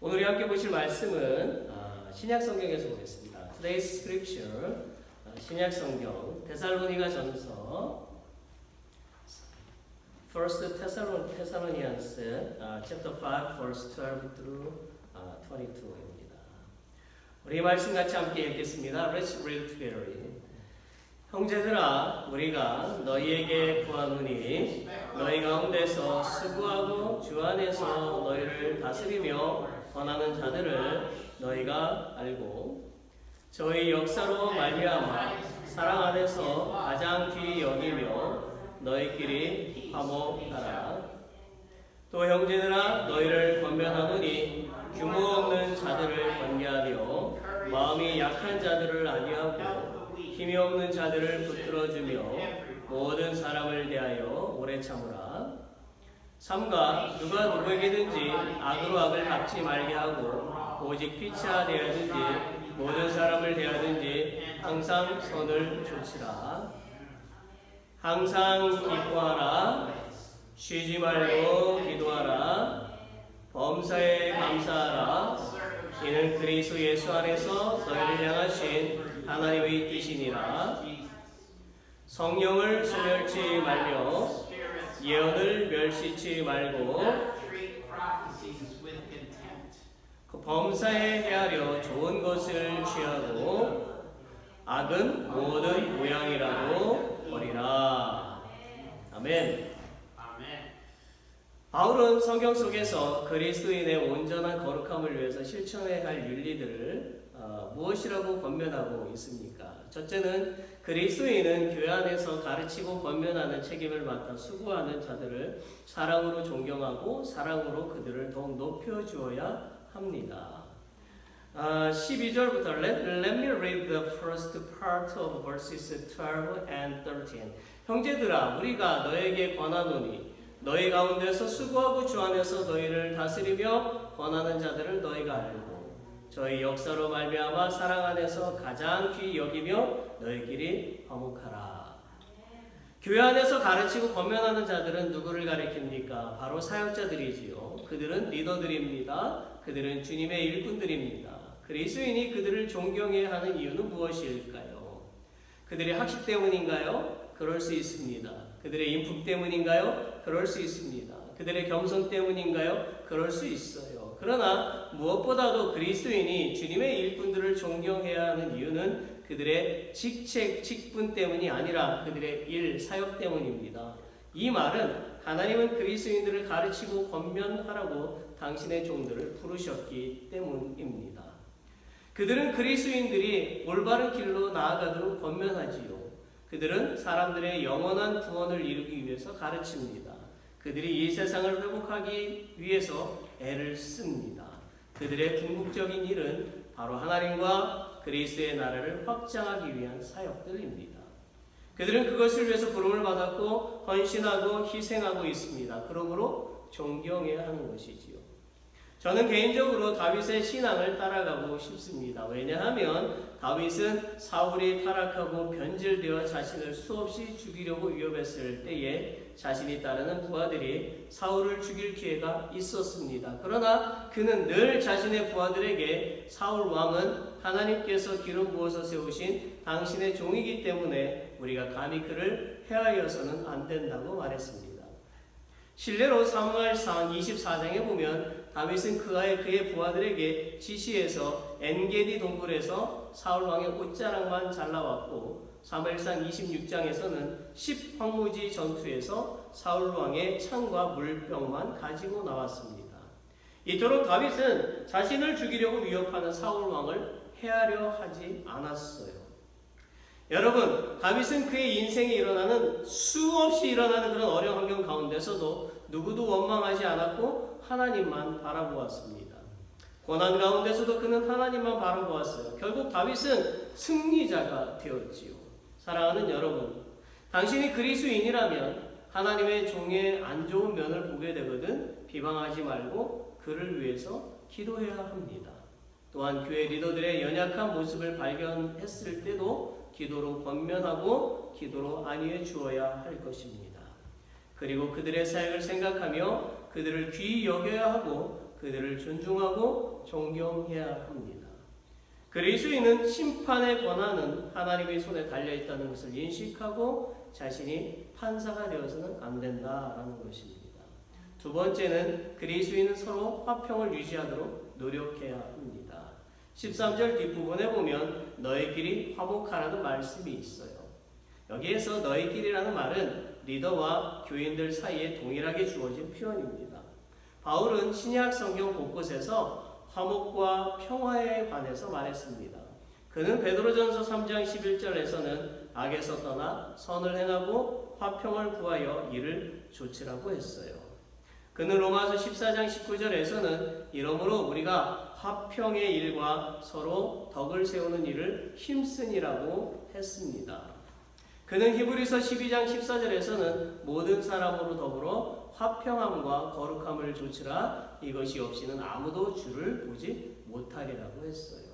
오늘 우리 함께 보실 말씀은 신약 성경에서 보겠습니다. Today's scripture, 신약 성경 데살로니가 전서 1 Thessalonians chapter 5 verse 12 through 22입니다. 우리 말씀 같이 함께 읽겠습니다. Let's read together. 형제들아, 우리가 너희에게 구하노니 너희 가운데서 수고하고 주 안에서 너희를 다스리며 권하는 자들을 너희가 알고 저희 역사로 말미암아 사랑 안에서 가장 귀히 여기며 너희끼리 화목하라. 또 형제들아, 너희를 권면하노니 규모 없는 자들을 권계하며 마음이 약한 자들을 안위하고 힘이 없는 자들을 붙들어주며 모든 사람을 대하여 오래 참으라. 삼가 누가 누구에게든지 악으로 악을 갚지 말게 하고 오직 피차 대하든지 모든 사람을 대하든지 항상 선을 조치라. 항상 기뻐하라. 쉬지 말고 기도하라. 범사에 감사하라. 이는 그리스도 예수 안에서 너희를 향하신 하나님의 뜻이니라. 성령을 소멸치 말며 예언을 멸시치 말고 그 범사에 헤아려 좋은 것을 취하고 악은 모든 모양이라도 버리라. 아멘. 바울은 성경 속에서 그리스도인의 온전한 거룩함을 위해서 실천해야 할 윤리들을 무엇이라고 권면하고 있습니까? 첫째는 그리스도인은 교회 안에서 가르치고 권면하는 책임을 맡아 수고하는 자들을 사랑으로 존경하고 사랑으로 그들을 더욱 높여주어야 합니다. 12절부터 Let me read the first part of verses 12 and 13. 형제들아, 우리가 너에게 권하노니 너희 가운데서 수고하고 주 안에서 너희를 다스리며 권하는 자들을 너희가 알고 저희 역사로 말미암아 사랑 안에서 가장 귀히 여기며 너희끼리 화목하라. 교회 안에서 가르치고 권면하는 자들은 누구를 가리킵니까? 바로 사역자들이지요. 그들은 리더들입니다. 그들은 주님의 일꾼들입니다. 그리스도인이 그들을 존경해야 하는 이유는 무엇일까요? 그들의 학식 때문인가요? 그럴 수 있습니다. 그들의 인품 때문인가요? 그럴 수 있습니다. 그들의 겸손 때문인가요? 그럴 수 있어요. 그러나 무엇보다도 그리스도인이 주님의 일꾼들을 존경해야 하는 이유는 그들의 직책, 직분 때문이 아니라 그들의 일, 사역 때문입니다. 이 말은 하나님은 그리스도인들을 가르치고 권면하라고 당신의 종들을 부르셨기 때문입니다. 그들은 그리스도인들이 올바른 길로 나아가도록 권면하지요. 그들은 사람들의 영원한 구원을 이루기 위해서 가르칩니다. 그들이 이 세상을 회복하기 위해서 애를 씁니다. 그들의 궁극적인 일은 바로 하나님과 그리스도의 나라를 확장하기 위한 사역들입니다. 그들은 그것을 위해서 부름을 받았고 헌신하고 희생하고 있습니다. 그러므로 존경해야 하는 것이지요. 저는 개인적으로 다윗의 신앙을 따라가고 싶습니다. 왜냐하면 다윗은 사울이 타락하고 변질되어 자신을 수없이 죽이려고 위협했을 때에 자신이 따르는 부하들이 사울을 죽일 기회가 있었습니다. 그러나 그는 늘 자신의 부하들에게 사울 왕은 하나님께서 기름 부어서 세우신 당신의 종이기 때문에 우리가 감히 그를 해하여서는 안 된다고 말했습니다. 실례로 사무엘상 24장에 보면 다윗은 그의 부하들에게 지시해서 엔게디 동굴에서 사울 왕의 옷자락만 잘라왔고 사무엘상 26장에서는 10황무지 전투에서 사울 왕의 창과 물병만 가지고 나왔습니다. 이토록 다윗은 자신을 죽이려고 위협하는 사울 왕을 해하려 하지 않았어요. 여러분, 다윗은 그의 인생에 수없이 일어나는 그런 어려운 환경 가운데서도 누구도 원망하지 않았고 하나님만 바라보았습니다. 고난 가운데서도 그는 하나님만 바라보았어요. 결국 다윗은 승리자가 되었지요. 사랑하는 여러분, 당신이 그리스도인이라면 하나님의 종의 안 좋은 면을 보게 되거든 비방하지 말고 그를 위해서 기도해야 합니다. 또한 교회 리더들의 연약한 모습을 발견했을 때도 기도로 권면하고 기도로 안위해 주어야 할 것입니다. 그리고 그들의 사역을 생각하며 그들을 귀히 여겨야 하고 그들을 존중하고 존경해야 합니다. 그리스도인은 심판의 권한은 하나님의 손에 달려있다는 것을 인식하고 자신이 판사가 되어서는 안 된다라는 것입니다. 두 번째는 그리스도인은 서로 화평을 유지하도록 노력해야 합니다. 13절 뒷부분에 보면 너희끼리 화목하라는 말씀이 있어요. 여기에서 너희끼리라는 말은 리더와 교인들 사이에 동일하게 주어진 표현입니다. 바울은 신약 성경 곳곳에서 화목과 평화에 관해서 말했습니다. 그는 베드로전서 3장 11절에서는 악에서 떠나 선을 행하고 화평을 구하여 이를 조치라고 했어요. 그는 로마서 14장 19절에서는 이러므로 우리가 화평의 일과 서로 덕을 세우는 일을 힘쓰니라고 했습니다. 그는 히브리서 12장 14절에서는 모든 사람으로 더불어 화평함과 거룩함을 조치라 이것이 없이는 아무도 주를 보지 못하리라고 했어요.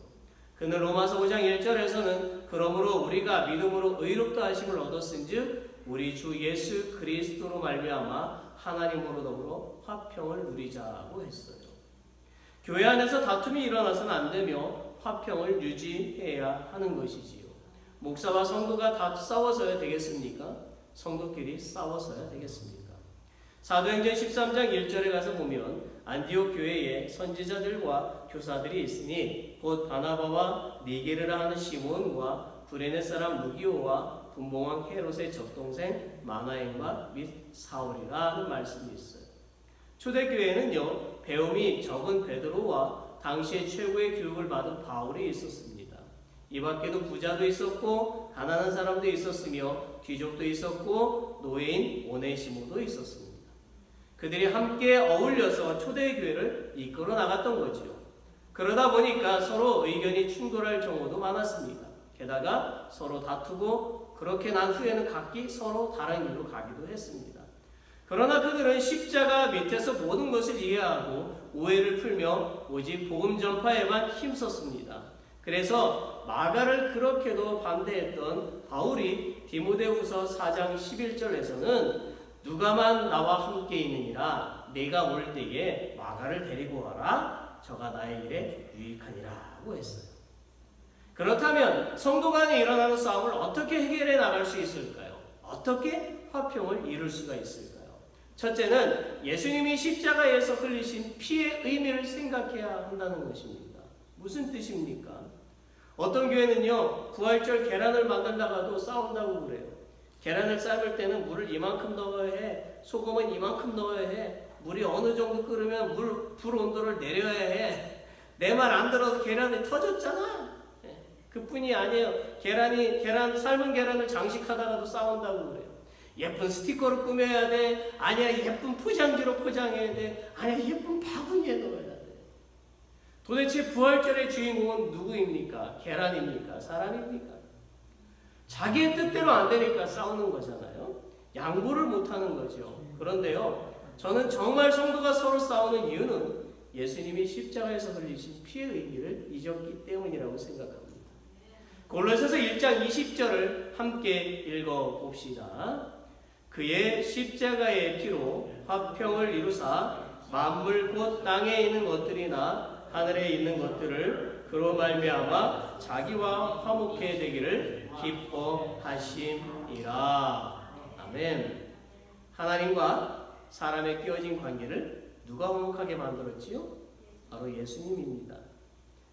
그는 로마서 5장 1절에서는 그러므로 우리가 믿음으로 의롭다 하심을 얻었은즉 우리 주 예수 그리스도로 말미암아 하나님으로 더불어 화평을 누리자고 했어요. 교회 안에서 다툼이 일어나서는 안 되며 화평을 유지해야 하는 것이지요. 목사와 성도가 다 싸워서야 되겠습니까? 성도끼리 싸워서야 되겠습니까? 사도행전 13장 1절에 가서 보면 안디옥 교회에 선지자들과 교사들이 있으니 곧 바나바와 니게르라 하는 시몬과 구레네 사람 루기오와 분봉왕 헤롯의 적동생 마나엔과 및 사울이라는 말씀이 있어요. 초대교회에는요 배움이 적은 베드로와 당시에 최고의 교육을 받은 바울이 있었습니다. 이 밖에도 부자도 있었고 가난한 사람도 있었으며 귀족도 있었고 노예인 오네시모도 있었습니다. 그들이 함께 어울려서 초대교회를 이끌어 나갔던 거죠. 그러다 보니까 서로 의견이 충돌할 경우도 많았습니다. 게다가 서로 다투고 그렇게 난 후에는 각기 서로 다른 길로 가기도 했습니다. 그러나 그들은 십자가 밑에서 모든 것을 이해하고 오해를 풀며 오직 복음 전파에만 힘썼습니다. 그래서 마가를 그렇게도 반대했던 바울이 디모데후서 4장 11절에서는 누가만 나와 함께 있느니라 내가 올 때에 마가를 데리고 와라 저가 나의 일에 유익하니라고 했어요. 그렇다면 성도 간에 일어나는 싸움을 어떻게 해결해 나갈 수 있을까요? 어떻게 화평을 이룰 수가 있을까요? 첫째는 예수님이 십자가에서 흘리신 피의 의미를 생각해야 한다는 것입니다. 무슨 뜻입니까? 어떤 교회는요 부활절 계란을 만들다가도 싸운다고 그래요. 계란을 삶을 때는 물을 이만큼 넣어야 해, 소금은 이만큼 넣어야 해, 물이 어느 정도 끓으면 불 온도를 내려야 해. 내 말 안 들어서 계란이 터졌잖아. 그뿐이 아니에요. 삶은 계란을 장식하다가도 싸운다고 그래요. 예쁜 스티커로 꾸며야 돼. 아니야 예쁜 포장지로 포장해야 돼. 아니야 예쁜 바구니에 넣어야 돼. 도대체 부활절의 주인공은 누구입니까? 계란입니까? 사람입니까? 자기의 뜻대로 안 되니까 싸우는 거잖아요. 양보를 못하는 거죠. 그런데요, 저는 정말 성도가 서로 싸우는 이유는 예수님이 십자가에서 흘리신 피의 의미를 잊었기 때문이라고 생각합니다. 골로새서 1장 20절을 함께 읽어봅시다. 그의 십자가의 피로 화평을 이루사 만물 곧 땅에 있는 것들이나 하늘에 있는 것들을 그로 말미암아 자기와 화목해 되기를 기뻐하심이라. 아멘. 하나님과 사람의 끼어진 관계를 누가 화목하게 만들었지요? 바로 예수님입니다.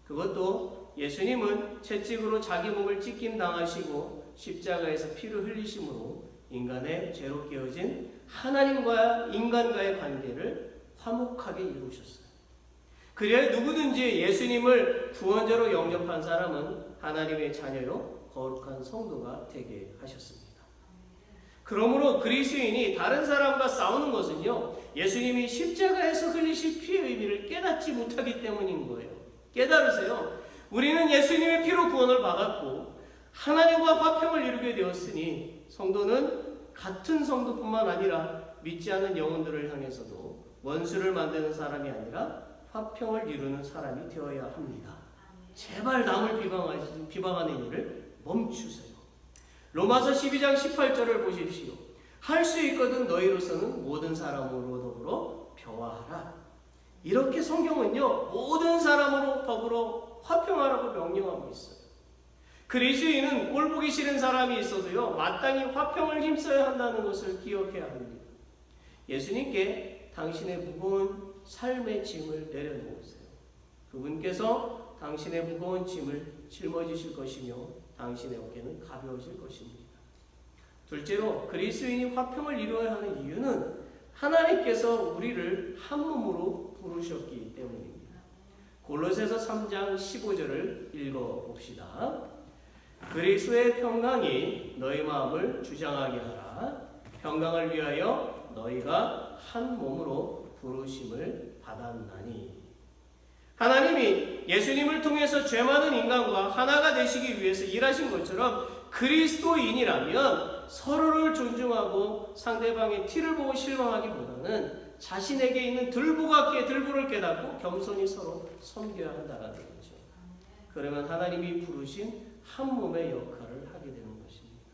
그것도 예수님은 채찍으로 자기 몸을 찢김 당하시고 십자가에서 피를 흘리심으로 인간의 죄로 깨어진 하나님과 인간과의 관계를 화목하게 이루셨어요. 그래야 누구든지 예수님을 구원자로 영접한 사람은 하나님의 자녀요 거룩한 성도가 되게 하셨습니다. 그러므로 그리스도인이 다른 사람과 싸우는 것은요 예수님이 십자가에서 흘리신 피의 의미를 깨닫지 못하기 때문인 거예요. 깨달으세요. 우리는 예수님의 피로 구원을 받았고 하나님과 화평을 이루게 되었으니 성도는 같은 성도뿐만 아니라 믿지 않는 영혼들을 향해서도 원수를 만드는 사람이 아니라 화평을 이루는 사람이 되어야 합니다. 제발 남을 비방하는 일을 멈추세요. 로마서 12장 18절을 보십시오. 할 수 있거든 너희로서는 모든 사람으로 더불어 평화하라. 이렇게 성경은요, 모든 사람으로 더불어 화평하라고 명령하고 있어요. 그리스도인은 꼴보기 싫은 사람이 있어도요, 마땅히 화평을 힘써야 한다는 것을 기억해야 합니다. 예수님께 당신의 무거운 삶의 짐을 내려놓으세요. 그분께서 당신의 무거운 짐을 짊어지실 것이며 당신의 어깨는 가벼워질 것입니다. 둘째로 그리스도인이 화평을 이루어야 하는 이유는 하나님께서 우리를 한 몸으로 부르셨기 때문입니다. 골로새서 3장 15절을 읽어봅시다. 그리스도의 평강이 너희 마음을 주장하게 하라. 평강을 위하여 너희가 한 몸으로 부르심을 받았나니. 하나님이 예수님을 통해서 죄 많은 인간과 하나가 되시기 위해서 일하신 것처럼 그리스도인이라면 서로를 존중하고 상대방의 티를 보고 실망하기보다는 자신에게 있는 들보를 깨닫고 겸손히 서로 섬겨야 한다는 거죠. 그러면 하나님이 부르신 한 몸의 역할을 하게 되는 것입니다.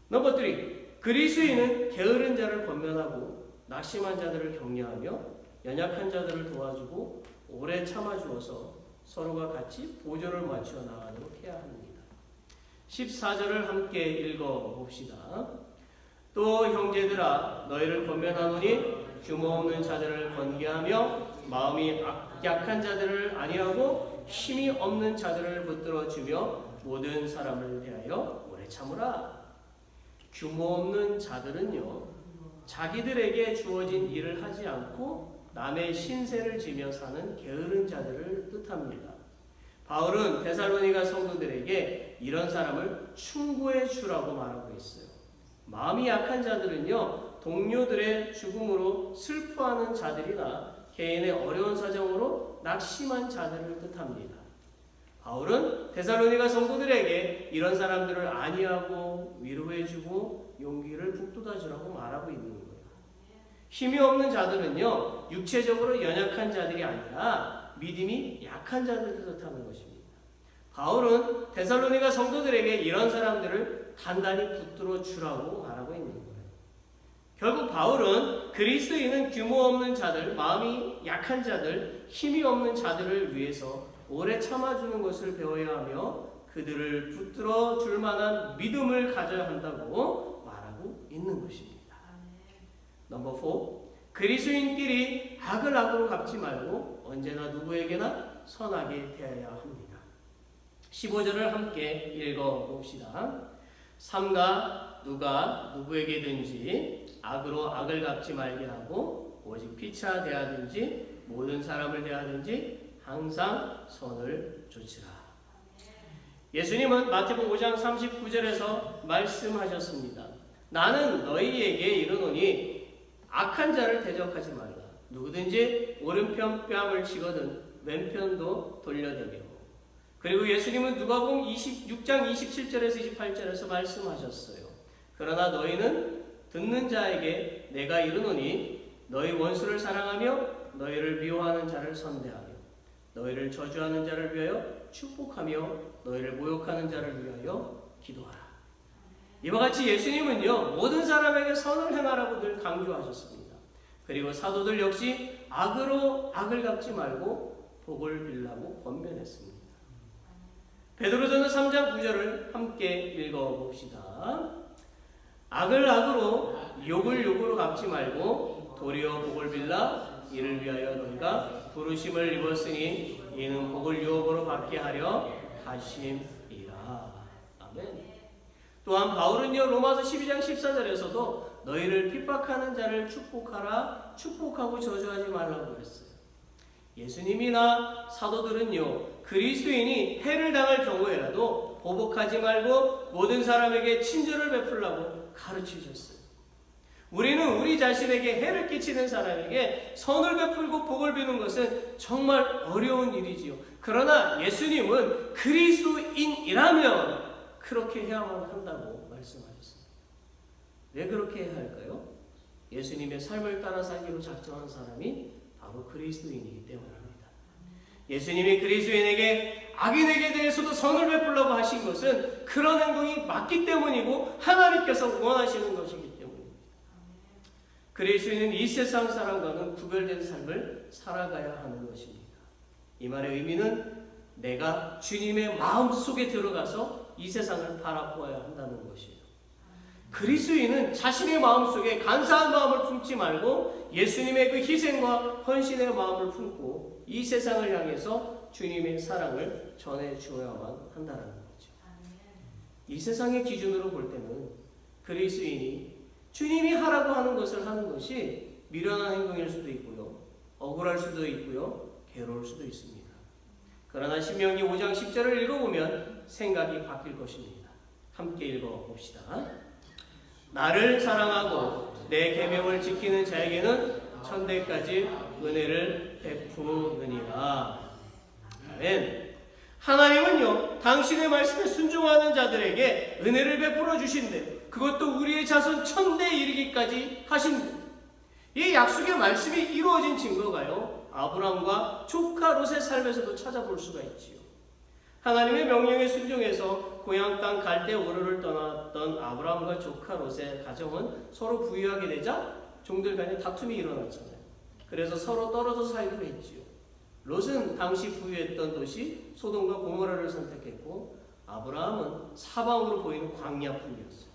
넘버 3. 그리스도인은 게으른 자를 권면하고 낙심한 자들을 격려하며 연약한 자들을 도와주고 오래 참아주어서 서로가 같이 보조를 맞추어 나가도록 해야 합니다. 14절을 함께 읽어봅시다. 또 형제들아 너희를 권면하노니 규모 없는 자들을 권계하며 마음이 약한 자들을 안위하고 힘이 없는 자들을 붙들어주며 모든 사람을 대하여 오래 참으라. 규모 없는 자들은요, 자기들에게 주어진 일을 하지 않고 남의 신세를 지며 사는 게으른 자들을 뜻합니다. 바울은 데살로니가 성도들에게 이런 사람을 충고해 주라고 말하고 있어요. 마음이 약한 자들은요, 동료들의 죽음으로 슬퍼하는 자들이나 개인의 어려운 사정으로 낙심한 자들을 뜻합니다. 바울은 데살로니가 성도들에게 이런 사람들을 안위하고 위로해주고 용기를 북돋아주라고 말하고 있는 거예요. 힘이 없는 자들은요, 육체적으로 연약한 자들이 아니라 믿음이 약한 자들을 뜻하는 것입니다. 바울은 데살로니가 성도들에게 이런 사람들을 단단히 붙들어 주라고 말하고 있는 거예요. 결국 바울은 그리스도인은 규모 없는 자들, 마음이 약한 자들, 힘이 없는 자들을 위해서 오래 참아주는 것을 배워야 하며 그들을 붙들어 줄 만한 믿음을 가져야 한다고 말하고 있는 것입니다. 넘버 4. 그리스도인끼리 악을 악으로 갚지 말고 언제나 누구에게나 선하게 대해야 합니다. 15절을 함께 읽어봅시다. 삼가 누가 누구에게든지 악으로 악을 갚지 말게 하고 오직 피차 대하든지 모든 사람을 대하든지 항상 선을 조치라. 예수님은 마태복음 5장 39절에서 말씀하셨습니다. 나는 너희에게 이르노니 악한 자를 대적하지 말라. 누구든지 오른편 뺨을 치거든 왼편도 돌려대며. 그리고 예수님은 누가복음 26장 27절에서 28절에서 말씀하셨어요. 그러나 너희는 듣는 자에게 내가 이르노니 너희 원수를 사랑하며 너희를 미워하는 자를 선대하며 너희를 저주하는 자를 위하여 축복하며 너희를 모욕하는 자를 위하여 기도하라. 이와 같이 예수님은요, 모든 사람에게 선을 행하라고 늘 강조하셨습니다. 그리고 사도들 역시 악으로 악을 갚지 말고 복을 빌라고 권면했습니다. 베드로전서 3장 9절을 함께 읽어봅시다. 악을 악으로 욕을 욕으로 갚지 말고 도리어 복을 빌라 이를 위하여 너희가 부르심을 입었으니 이는 복을 유업으로 받게 하려 하심이라. 아멘. 또한 바울은요, 로마서 12장 14절에서도 너희를 핍박하는 자를 축복하라, 축복하고 저주하지 말라고 그랬어요. 예수님이나 사도들은요, 그리스도인이 해를 당할 경우에라도 보복하지 말고 모든 사람에게 친절을 베풀라고 가르치셨어요. 우리는 우리 자신에게 해를 끼치는 사람에게 선을 베풀고 복을 비는 것은 정말 어려운 일이지요. 그러나 예수님은 그리스도인이라면 그렇게 해야만 한다고 말씀하셨습니다. 왜 그렇게 해야 할까요? 예수님의 삶을 따라 살기로 작정한 사람이 바로 그리스도인이기 때문입니다. 예수님이 그리스도인에게 악인에게 대해서도 선을 베풀라고 하신 것은 그런 행동이 맞기 때문이고 하나님께서 원하시는 것이기 때문입니다. 그리스도인은 이 세상 사람과는 구별된 삶을 살아가야 하는 것입니다. 이 말의 의미는 내가 주님의 마음속에 들어가서 이 세상을 바라보아야 한다는 것이에요. 그리스도인은 자신의 마음속에 간사한 마음을 품지 말고 예수님의 그 희생과 헌신의 마음을 품고 이 세상을 향해서 주님의 사랑을 전해주어야만 한다는 거죠. 이 세상의 기준으로 볼 때는 그리스도인이 주님이 하라고 하는 것을 하는 것이 미련한 행동일 수도 있고요, 억울할 수도 있고요, 괴로울 수도 있습니다. 그러나 신명기 5장 10절을 읽어보면 생각이 바뀔 것입니다. 함께 읽어봅시다. 나를 사랑하고 내 계명을 지키는 자에게는 천대까지 은혜를 베푸느니라. 아멘. 하나님은요, 당신의 말씀에 순종하는 자들에게 은혜를 베풀어 주신대. 그것도 우리의 자손 천대에 이르기까지 하신대. 이 약속의 말씀이 이루어진 증거가요, 아브라함과 조카 롯의 삶에서도 찾아볼 수가 있지요. 하나님의 명령에 순종해서 고향 땅 갈대 우르를 떠났던 아브라함과 조카 롯의 가정은 서로 부유하게 되자 종들 간에 다툼이 일어났잖아요. 그래서 서로 떨어져 살기로 했지요. 롯은 당시 부유했던 도시 소돔과 고모라를 선택했고 아브라함은 사방으로 보이는 광야뿐이었어요.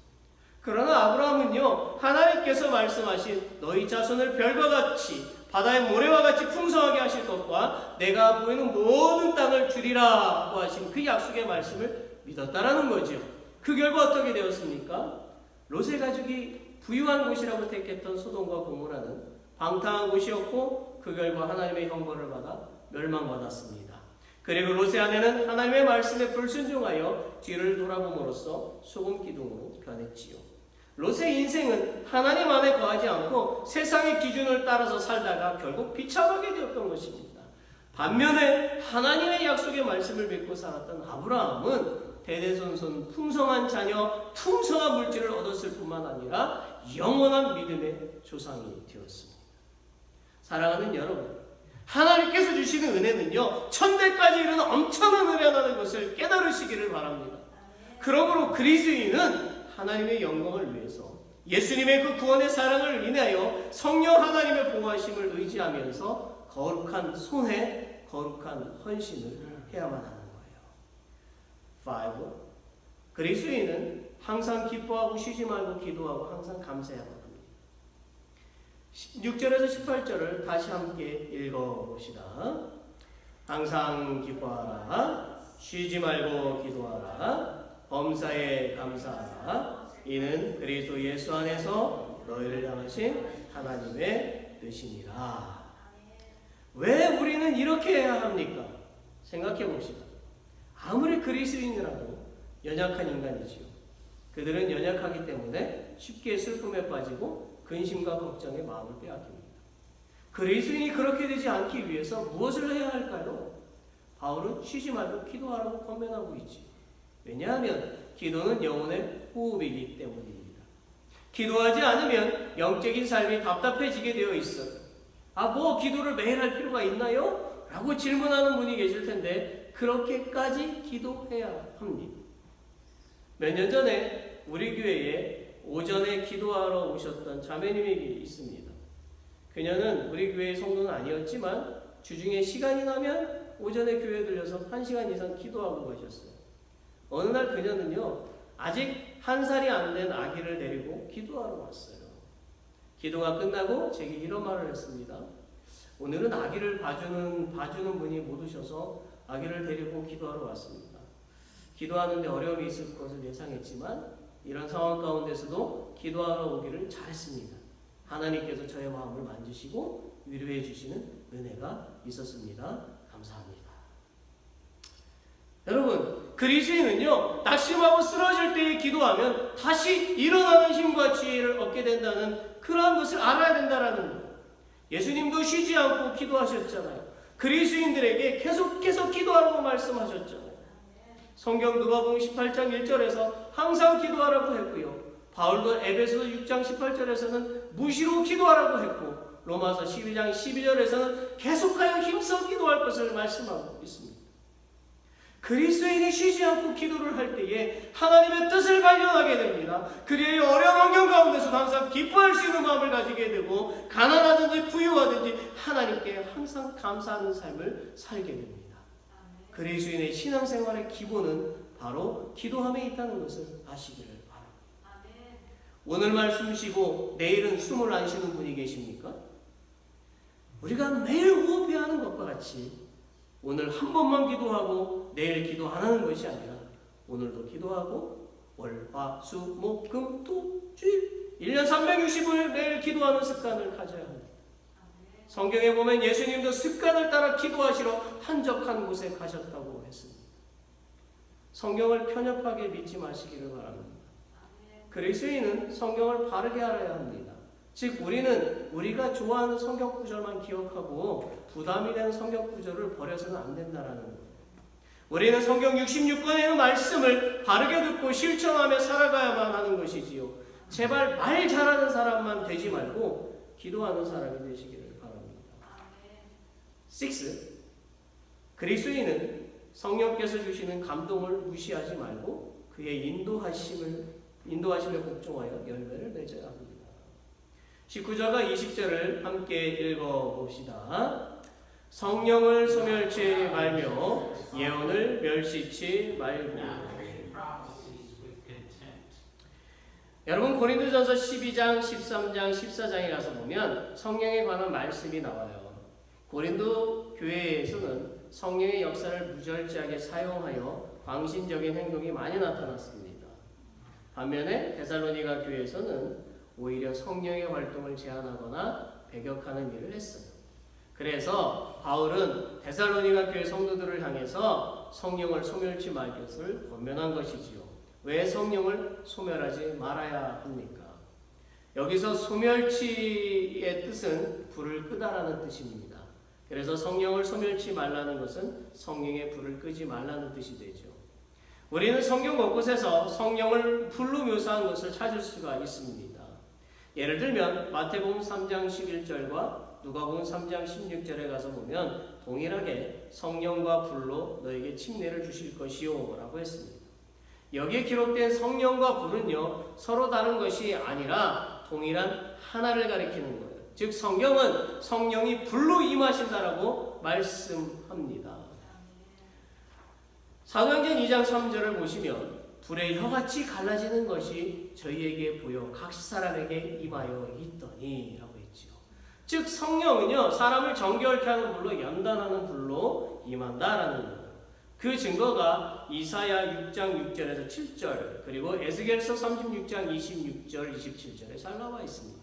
그러나 아브라함은요, 하나님께서 말씀하신 너희 자손을 별과 같이 바다의 모래와 같이 풍성하게 하실 것과 내가 보이는 모든 땅을 주리라고 하신 그 약속의 말씀을 믿었다라는 거죠. 그 결과 어떻게 되었습니까? 롯의 가족이 부유한 곳이라고 택했던 소돔과 고모라는 방탕한 곳이었고 그 결과 하나님의 형벌을 받아 멸망받았습니다. 그리고 롯의 아내는 하나님의 말씀에 불순종하여 뒤를 돌아봄으로써 소금 기둥으로 변했지요. 롯의 인생은 하나님 안에 거하지 않고 세상의 기준을 따라서 살다가 결국 비참하게 되었던 것입니다. 반면에 하나님의 약속의 말씀을 믿고 살았던 아브라함은 대대손손 풍성한 자녀, 풍성한 물질을 얻었을 뿐만 아니라 영원한 믿음의 조상이 되었습니다. 사랑하는 여러분, 하나님께서 주시는 은혜는요, 천대까지 이르는 엄청난 은혜라는 것을 깨달으시기를 바랍니다. 그러므로 그리스도인은 하나님의 영광을 위해서 예수님의 그 구원의 사랑을 인하여 성령 하나님의 보호하심을 의지하면서 거룩한 손에 거룩한 헌신을 해야만 하는 거예요. 5. 그리스도인은 항상 기뻐하고 쉬지 말고 기도하고 항상 감사해야만 합니다. 6절에서 18절을 다시 함께 읽어봅시다. 항상 기뻐하라, 쉬지 말고 기도하라, 범사에 감사하라. 이는 그리스도 예수 안에서 너희를 향하신 하나님의 뜻이니라. 왜 우리는 이렇게 해야 합니까? 생각해 봅시다. 아무리 그리스도인이라도 연약한 인간이지요. 그들은 연약하기 때문에 쉽게 슬픔에 빠지고 근심과 걱정에 마음을 빼앗깁니다. 그리스도인이 그렇게 되지 않기 위해서 무엇을 해야 할까요? 바울은 쉬지 말고 기도하라고 권면하고 있지. 왜냐하면 기도는 영혼의 호흡이기 때문입니다. 기도하지 않으면 영적인 삶이 답답해지게 되어 있어요. 뭐 기도를 매일 할 필요가 있나요? 라고 질문하는 분이 계실 텐데 그렇게까지 기도해야 합니다. 몇 년 전에 우리 교회에 오전에 기도하러 오셨던 자매님이 있습니다. 그녀는 우리 교회의 성도는 아니었지만 주중에 시간이 나면 오전에 교회에 들려서 1시간 이상 기도하고 가셨어요. 어느 날 그녀는요, 아직 1살이 안 된 아기를 데리고 기도하러 왔어요. 기도가 끝나고 제게 이런 말을 했습니다. 오늘은 아기를 봐주는 분이 못 오셔서 아기를 데리고 기도하러 왔습니다. 기도하는데 어려움이 있을 것을 예상했지만 이런 상황 가운데서도 기도하러 오기를 잘했습니다. 하나님께서 저의 마음을 만지시고 위로해 주시는 은혜가 있었습니다. 감사합니다. 여러분, 그리스도인은요, 낙심하고 쓰러질 때에 기도하면 다시 일어나는 힘과 지혜를 얻게 된다는 그러한 것을 알아야 된다는 거예요. 예수님도 쉬지 않고 기도하셨잖아요. 그리스도인들에게 계속해서 기도하라고 말씀하셨잖아요. 성경 누가복음 18장 1절에서 항상 기도하라고 했고요. 바울도 에베소서 6장 18절에서는 무시로 기도하라고 했고 로마서 12장 12절에서는 계속하여 힘써 기도할 것을 말씀하고 있습니다. 그리스도인이 쉬지 않고 기도를 할 때에 하나님의 뜻을 발견하게 됩니다. 그리하여 어려운 환경 가운데서 항상 기뻐할 수 있는 마음을 가지게 되고 가난하든지 부유하든지 하나님께 항상 감사하는 삶을 살게 됩니다. 그리스도인의 신앙생활의 기본은 바로 기도함에 있다는 것을 아시기를 바랍니다. 오늘 말씀 쉬고 내일은 숨을 안 쉬는 분이 계십니까? 우리가 매일 호흡해야 하는 것과 같이 오늘 한 번만 기도하고 내일 기도 안 하는 것이 아니라 오늘도 기도하고 월, 화, 수, 목, 금, 토, 주일 1년 365일 매일 기도하는 습관을 가져야 합니다. 성경에 보면 예수님도 습관을 따라 기도하시러 한적한 곳에 가셨다고 했습니다. 성경을 편협하게 믿지 마시기를 바랍니다. 그리스도인은 성경을 바르게 알아야 합니다. 즉 우리는 우리가 좋아하는 성경 구절만 기억하고 부담이 되는 성경 구절을 버려서는 안 된다라는 거예요. 우리는 성경 66권의 있는 말씀을 바르게 듣고 실천하며 살아가야만 하는 것이지요. 제발 말 잘하는 사람만 되지 말고 기도하는 사람이 되시기를 바랍니다. 6. 그리스도인은 성령께서 주시는 감동을 무시하지 말고 그의 인도하심에 복종하여 열매를 맺어야 합니다. 19절과 20절을 함께 읽어봅시다. 성령을 소멸치 말며 예언을 멸시치 말고. 여러분 고린도전서 12장, 13장, 14장에 가서 보면 성령에 관한 말씀이 나와요. 고린도 교회에서는 성령의 역사를 무절제하게 사용하여 광신적인 행동이 많이 나타났습니다. 반면에 데살로니가 교회에서는 오히려 성령의 활동을 제한하거나 배격하는 일을 했어요. 그래서 바울은 데살로니가 교회 성도들을 향해서 성령을 소멸치 말 것을 권면한 것이지요. 왜 성령을 소멸하지 말아야 합니까? 여기서 소멸치의 뜻은 불을 끄다라는 뜻입니다. 그래서 성령을 소멸치 말라는 것은 성령의 불을 끄지 말라는 뜻이 되죠. 우리는 성경 곳곳에서 성령을 불로 묘사한 것을 찾을 수가 있습니다. 예를 들면 마태복음 3장 11절과 누가복음 3장 16절에 가서 보면 동일하게 성령과 불로 너에게 침례를 주실 것이요 라고 했습니다. 여기에 기록된 성령과 불은요 서로 다른 것이 아니라 동일한 하나를 가리키는 거예요. 즉 성경은 성령이 불로 임하신다라고 말씀합니다. 사도행전 2장 3절을 보시면 불의 혀같이 갈라지는 것이 저희에게 보여 각 사람에게 임하여 있더니 라고 했지요. 즉 성령은요 사람을 정결케 하는 불로 연단하는 불로 임한다라는 거예요. 그 증거가 이사야 6장 6절에서 7절 그리고 에스겔서 36장 26절 27절에 잘 나와 있습니다.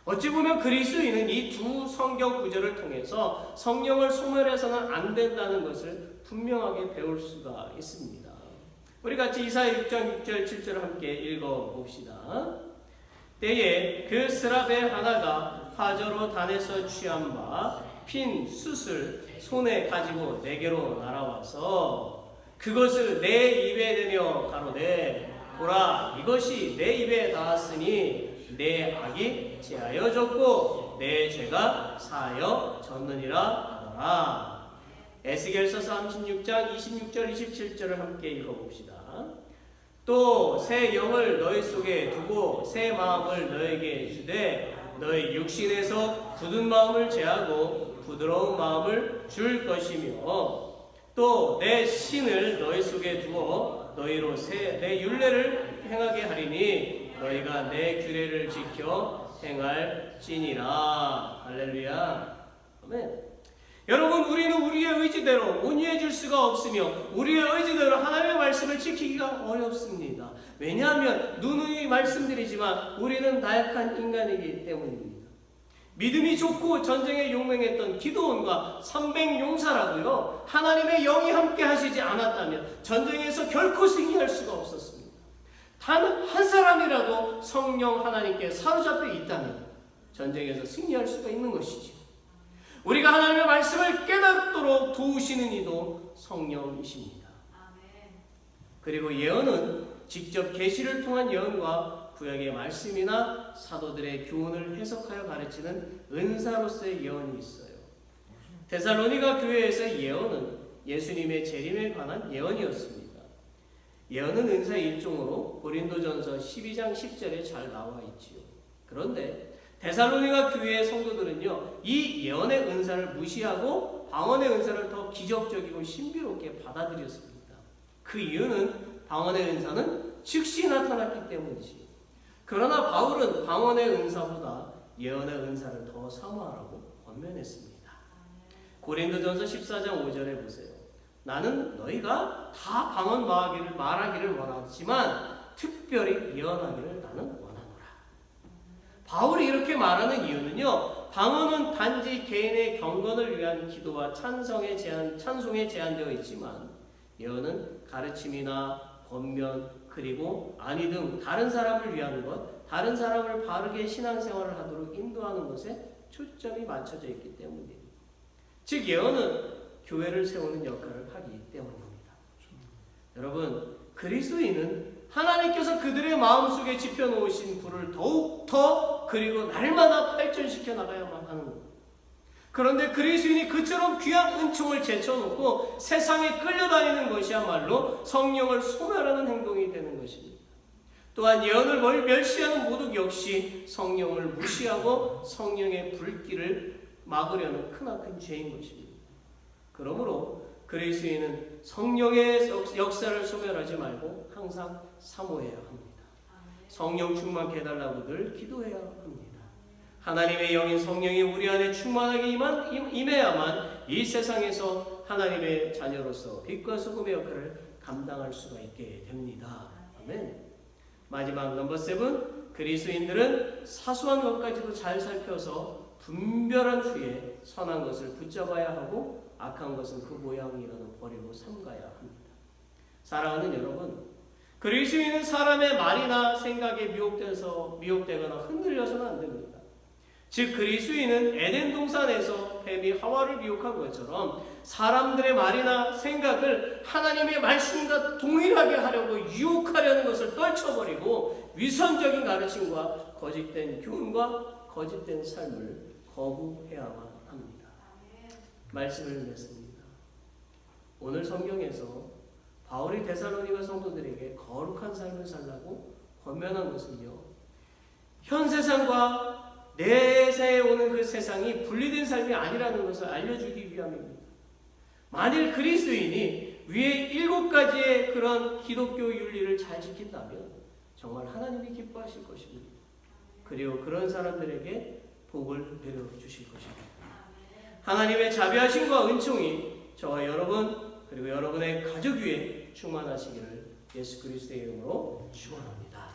어찌 보면 그리스도인은 이 두 성경 구절을 통해서 성령을 소멸해서는 안 된다는 것을 분명하게 배울 수가 있습니다. 우리 같이 이사야 6장 6절 7절을 함께 읽어봅시다. 때에 그 스랍의 하나가 화저로 단에서 취한 바 핀 숯을 손에 가지고 내게로 날아와서 그것을 내 입에 대며 가로되 보라 이것이 내 입에 닿았으니 내 악이 제하여졌고 내 죄가 사하여졌느니라 하더라. 에스겔서 36장 26절 27절을 함께 읽어봅시다. 또 새 영을 너희 속에 두고 새 마음을 너에게 주되 너희 육신에서 굳은 마음을 제하고 부드러운 마음을 줄 것이며 또 내 신을 너희 속에 두어 너희로 내 율례를 행하게 하리니 너희가 내 규례를 지켜 행할지니라. 할렐루야. 아멘. 여러분 우리는 우리의 의지대로 온유해질 수가 없으며 우리의 의지대로 하나님의 말씀을 지키기가 어렵습니다. 왜냐하면 누누이 말씀드리지만 우리는 나약한 인간이기 때문입니다. 믿음이 좋고 전쟁에 용맹했던 기드온과 300용사라도요 하나님의 영이 함께 하시지 않았다면 전쟁에서 결코 승리할 수가 없었습니다. 단 한 사람이라도 성령 하나님께 사로잡혀 있다면 전쟁에서 승리할 수가 있는 것이죠. 우리가 하나님의 말씀을 깨닫도록 도우시는 이도 성령이십니다. 그리고 예언은 직접 계시를 통한 예언과 구약의 말씀이나 사도들의 교훈을 해석하여 가르치는 은사로서의 예언이 있어요. 데살로니가 교회에서의 예언은 예수님의 재림에 관한 예언이었습니다. 예언은 은사의 일종으로 고린도전서 12장 10절에 잘 나와 있지요. 그런데 데살로니가 교회의 성도들은요, 이 예언의 은사를 무시하고 방언의 은사를 더 기적적이고 신비롭게 받아들였습니다. 그 이유는 방언의 은사는 즉시 나타났기 때문이지. 그러나 바울은 방언의 은사보다 예언의 은사를 더 사모하라고 권면했습니다. 고린도전서 14장 5절에 보세요. 나는 너희가 다 방언 말하기를 원하지만 특별히 예언하기를 나는 원하노라. 바울이 이렇게 말하는 이유는요, 방언은 단지 개인의 경건을 위한 기도와 찬송에 제한되어 있지만 예언은 가르침이나 권면 그리고 안위 등 다른 사람을 위한 것, 다른 사람을 바르게 신앙생활을 하도록 인도하는 것에 초점이 맞춰져 있기 때문입니다. 즉 예언은 교회를 세우는 역할을 하기 때문입니다. 여러분, 그리스도인은 하나님께서 그들의 마음속에 지펴놓으신 불을 더욱더 그리고 날마다 발전시켜 나가야만 하는 겁니다. 그런데 그리스도인이 그처럼 귀한 은총을 제쳐놓고 세상에 끌려다니는 것이야말로 성령을 소멸하는 행동이 되는 것입니다. 또한 예언을 멸시하는 모독 역시 성령을 무시하고 성령의 불길을 막으려는 크나큰 죄인 것입니다. 그러므로 그리스도인은 성령의 역사를 소멸하지 말고 항상 사모해야 합니다. 성령 충만케 해달라고 늘 기도해야 합니다. 하나님의 영인 성령이 우리 안에 충만하게 임해야만 이 세상에서 하나님의 자녀로서 빛과 소금의 역할을 감당할 수가 있게 됩니다. 아멘. 마지막 넘버 7, 그리스도인들은 사소한 것까지도 잘 살펴서 분별한 후에 선한 것을 붙잡아야 하고 악한 것은 그 모양이라도 버리고 삼가야 합니다. 사랑하는 여러분, 그리스도인은 사람의 말이나 생각에 미혹되거나 흔들려서는 안 됩니다. 즉 그리스도인은 에덴 동산에서 뱀이 하와를 미혹한 것처럼 사람들의 말이나 생각을 하나님의 말씀과 동일하게 하려고 유혹하려는 것을 떨쳐버리고 위선적인 가르침과 거짓된 교훈과 거짓된 삶을 거부해야만 합니다. 말씀을 맺습니다. 오늘 성경에서 바울이 데살로니가 성도들에게 거룩한 삶을 살라고 권면한 것은요, 현 세상과 내세에 오는 그 세상이 분리된 삶이 아니라는 것을 알려주기 위함입니다. 만일 그리스도인이 위에 7가지의 그런 기독교 윤리를 잘 지킨다면 정말 하나님이 기뻐하실 것입니다. 그리고 그런 사람들에게 복을 내려주실 것입니다. 하나님의 자비하심과 은총이 저와 여러분 그리고 여러분의 가족 위에 충만하시기를 예수 그리스도의 이름으로 축원합니다.